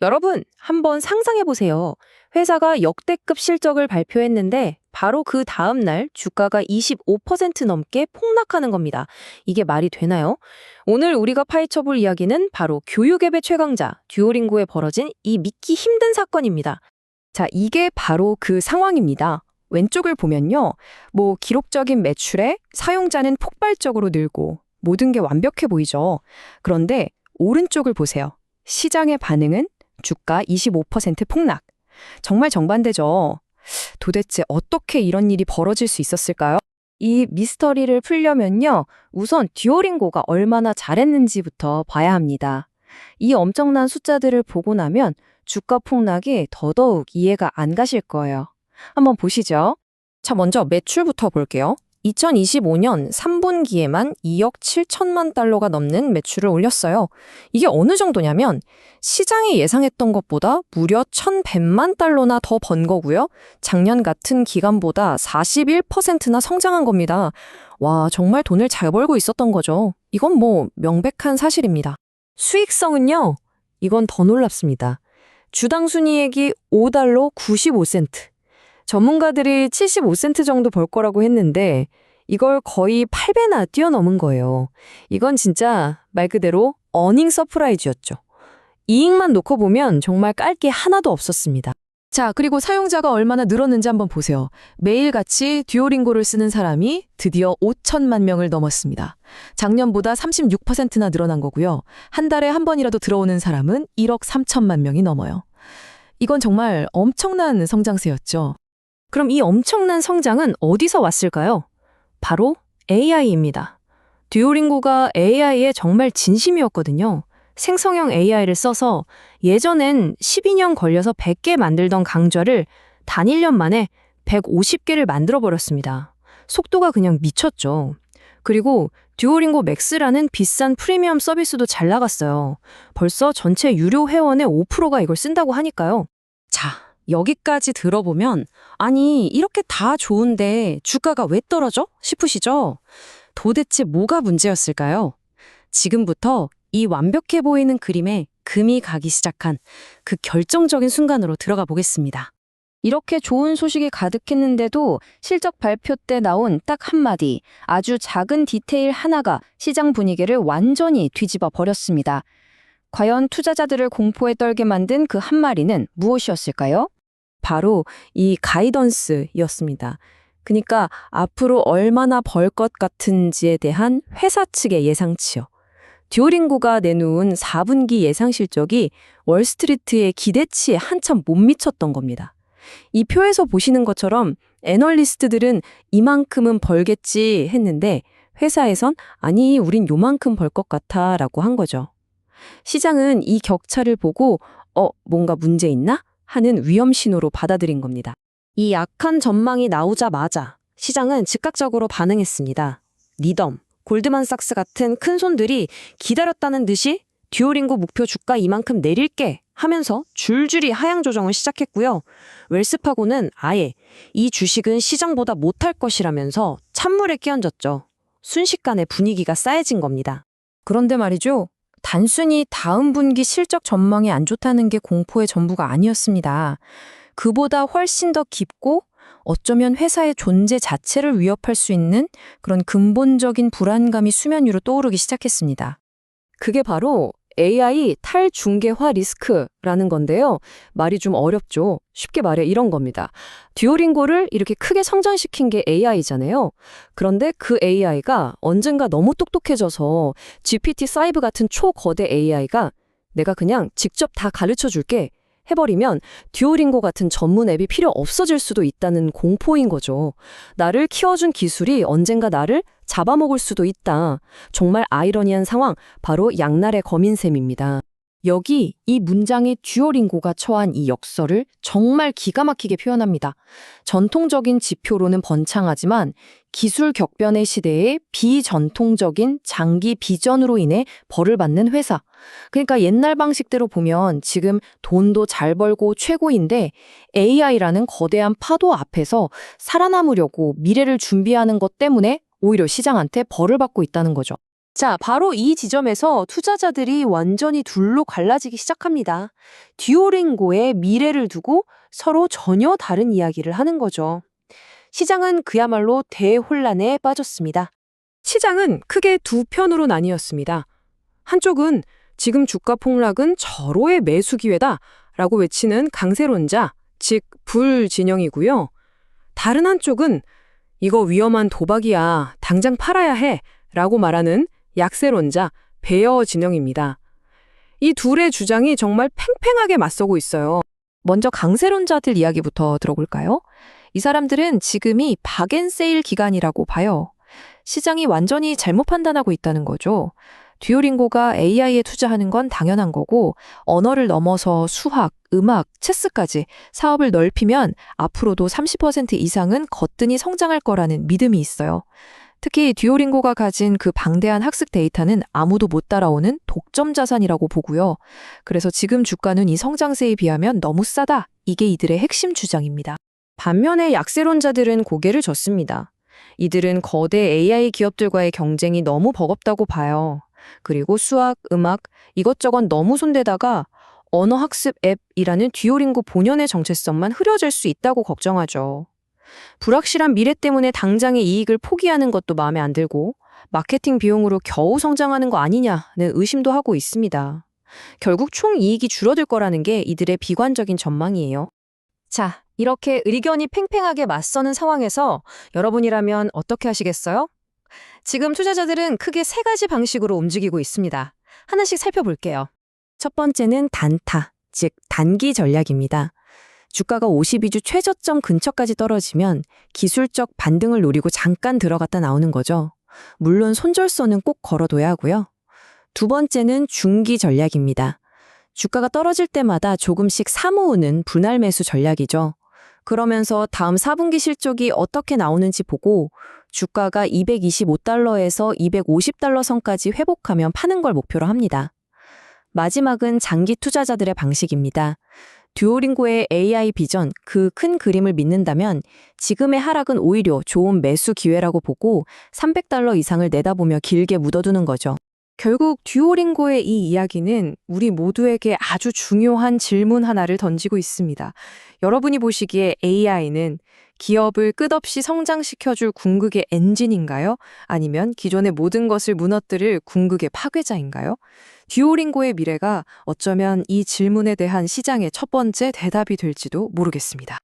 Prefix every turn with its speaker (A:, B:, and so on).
A: 여러분, 한번 상상해 보세요. 회사가 역대급 실적을 발표했는데 바로 그 다음 날 주가가 25% 넘게 폭락하는 겁니다. 이게 말이 되나요? 오늘 우리가 파헤쳐 볼 이야기는 바로 교육앱의 최강자 듀오링고에 벌어진 이 믿기 힘든 사건입니다.
B: 자, 이게 바로 그 상황입니다. 왼쪽을 보면요. 기록적인 매출에 사용자는 폭발적으로 늘고 모든 게 완벽해 보이죠. 그런데 오른쪽을 보세요. 시장의 반응은 주가 25% 폭락. 정말 정반대죠. 도대체 어떻게 이런 일이 벌어질 수 있었을까요? 이 미스터리를 풀려면요. 우선 듀오링고가 얼마나 잘했는지부터 봐야 합니다. 이 엄청난 숫자들을 보고 나면 주가 폭락이 더더욱 이해가 안 가실 거예요. 한번 보시죠. 자, 먼저 매출부터 볼게요. 2025년 3분기에만 2억 7천만 달러가 넘는 매출을 올렸어요. 이게 어느 정도냐면 시장이 예상했던 것보다 무려 1,100만 달러나 더 번 거고요. 작년 같은 기간보다 41%나 성장한 겁니다. 와, 정말 돈을 잘 벌고 있었던 거죠. 이건 명백한 사실입니다. 수익성은요? 이건 더 놀랍습니다. 주당 순이익이 5달러 95센트. 전문가들이 75센트 정도 벌 거라고 했는데 이걸 거의 8배나 뛰어넘은 거예요. 이건 진짜 말 그대로 어닝 서프라이즈였죠. 이익만 놓고 보면 정말 깔 게 하나도 없었습니다. 자, 그리고 사용자가 얼마나 늘었는지 한번 보세요. 매일같이 듀오링고를 쓰는 사람이 드디어 5천만 명을 넘었습니다. 작년보다 36%나 늘어난 거고요. 한 달에 한 번이라도 들어오는 사람은 1억 3천만 명이 넘어요. 이건 정말 엄청난 성장세였죠. 그럼 이 엄청난 성장은 어디서 왔을까요? 바로 AI입니다. 듀오링고가 AI에 정말 진심이었거든요. 생성형 AI를 써서 예전엔 12년 걸려서 100개 만들던 강좌를 단 1년 만에 150개를 만들어버렸습니다. 속도가 그냥 미쳤죠. 그리고 듀오링고 맥스라는 비싼 프리미엄 서비스도 잘 나갔어요. 벌써 전체 유료 회원의 5%가 이걸 쓴다고 하니까요. 자, 여기까지 들어보면 아니 이렇게 다 좋은데 주가가 왜 떨어져? 싶으시죠? 도대체 뭐가 문제였을까요? 지금부터 이 완벽해 보이는 그림에 금이 가기 시작한 그 결정적인 순간으로 들어가 보겠습니다. 이렇게 좋은 소식이 가득했는데도 실적 발표 때 나온 딱 한마디, 아주 작은 디테일 하나가 시장 분위기를 완전히 뒤집어 버렸습니다. 과연 투자자들을 공포에 떨게 만든 그 한마디는 무엇이었을까요? 바로 이 가이던스였습니다. 그러니까 앞으로 얼마나 벌 것 같은지에 대한 회사 측의 예상치요. 듀오링고가 내놓은 4분기 예상 실적이 월스트리트의 기대치에 한참 못 미쳤던 겁니다. 이 표에서 보시는 것처럼 애널리스트들은 이만큼은 벌겠지 했는데 회사에선 아니 우린 요만큼 벌 것 같아 라고 한 거죠. 시장은 이 격차를 보고 뭔가 문제 있나? 하는 위험 신호로 받아들인 겁니다. 이 약한 전망이 나오자마자 시장은 즉각적으로 반응했습니다. 리덤, 골드만삭스 같은 큰 손들이 기다렸다는 듯이 듀오링고 목표 주가 이만큼 내릴게 하면서 줄줄이 하향 조정을 시작했고요. 웰스파고는 아예 이 주식은 시장보다 못할 것이라면서 찬물에 끼얹었죠. 순식간에 분위기가 싸해진 겁니다. 그런데 말이죠. 단순히 다음 분기 실적 전망이 안 좋다는 게 공포의 전부가 아니었습니다. 그보다 훨씬 더 깊고 어쩌면 회사의 존재 자체를 위협할 수 있는 그런 근본적인 불안감이 수면 위로 떠오르기 시작했습니다. 그게 바로 AI 탈중개화 리스크라는 건데요. 말이 좀 어렵죠. 쉽게 말해 이런 겁니다. 듀오링고를 이렇게 크게 성장시킨 게 AI잖아요. 그런데 그 AI가 언젠가 너무 똑똑해져서 GPT-5 같은 초거대 AI가 내가 그냥 직접 다 가르쳐 줄게 해버리면 듀오링고 같은 전문 앱이 필요 없어질 수도 있다는 공포인 거죠. 나를 키워준 기술이 언젠가 나를 잡아먹을 수도 있다. 정말 아이러니한 상황, 바로 양날의 검인 셈입니다. 여기 이 문장의 듀오링고가 처한 이 역설을 정말 기가 막히게 표현합니다. 전통적인 지표로는 번창하지만 기술 격변의 시대에 비전통적인 장기 비전으로 인해 벌을 받는 회사. 그러니까 옛날 방식대로 보면 지금 돈도 잘 벌고 최고인데 AI라는 거대한 파도 앞에서 살아남으려고 미래를 준비하는 것 때문에 오히려 시장한테 벌을 받고 있다는 거죠.
A: 자, 바로 이 지점에서 투자자들이 완전히 둘로 갈라지기 시작합니다. 듀오링고의 미래를 두고 서로 전혀 다른 이야기를 하는 거죠. 시장은 그야말로 대혼란에 빠졌습니다.
B: 시장은 크게 두 편으로 나뉘었습니다. 한쪽은 지금 주가 폭락은 절호의 매수 기회다 라고 외치는 강세론자, 즉 불진영이고요. 다른 한쪽은 이거 위험한 도박이야, 당장 팔아야 해 라고 말하는 약세론자, 베어 진영입니다. 이 둘의 주장이 정말 팽팽하게 맞서고 있어요.
C: 먼저 강세론자들 이야기부터 들어볼까요? 이 사람들은 지금이 박앤세일 기간이라고 봐요. 시장이 완전히 잘못 판단하고 있다는 거죠. 듀오링고가 AI에 투자하는 건 당연한 거고 언어를 넘어서 수학, 음악, 체스까지 사업을 넓히면 앞으로도 30% 이상은 거뜬히 성장할 거라는 믿음이 있어요. 특히 듀오링고가 가진 그 방대한 학습 데이터는 아무도 못 따라오는 독점 자산이라고 보고요. 그래서 지금 주가는 이 성장세에 비하면 너무 싸다. 이게 이들의 핵심 주장입니다.
A: 반면에 약세론자들은 고개를 젓습니다. 이들은 거대 AI 기업들과의 경쟁이 너무 버겁다고 봐요. 그리고 수학, 음악, 이것저것 너무 손대다가 언어학습 앱이라는 듀오링고 본연의 정체성만 흐려질 수 있다고 걱정하죠. 불확실한 미래 때문에 당장의 이익을 포기하는 것도 마음에 안 들고 마케팅 비용으로 겨우 성장하는 거 아니냐는 의심도 하고 있습니다. 결국 총 이익이 줄어들 거라는 게 이들의 비관적인 전망이에요.
C: 자, 이렇게 의견이 팽팽하게 맞서는 상황에서 여러분이라면 어떻게 하시겠어요? 지금 투자자들은 크게 세 가지 방식으로 움직이고 있습니다. 하나씩 살펴볼게요.
A: 첫 번째는 단타, 즉 단기 전략입니다. 주가가 52주 최저점 근처까지 떨어지면 기술적 반등을 노리고 잠깐 들어갔다 나오는 거죠. 물론 손절선은 꼭 걸어둬야 하고요. 두 번째는 중기 전략입니다. 주가가 떨어질 때마다 조금씩 사모으는 분할 매수 전략이죠. 그러면서 다음 4분기 실적이 어떻게 나오는지 보고 주가가 225달러에서 250달러 선까지 회복하면 파는 걸 목표로 합니다. 마지막은 장기 투자자들의 방식입니다. 듀오링고의 AI 비전, 그 큰 그림을 믿는다면 지금의 하락은 오히려 좋은 매수 기회라고 보고 300달러 이상을 내다보며 길게 묻어두는 거죠.
B: 결국 듀오링고의 이 이야기는 우리 모두에게 아주 중요한 질문 하나를 던지고 있습니다. 여러분이 보시기에 AI는 기업을 끝없이 성장시켜줄 궁극의 엔진인가요? 아니면 기존의 모든 것을 무너뜨릴 궁극의 파괴자인가요? 듀오링고의 미래가 어쩌면 이 질문에 대한 시장의 첫 번째 대답이 될지도 모르겠습니다.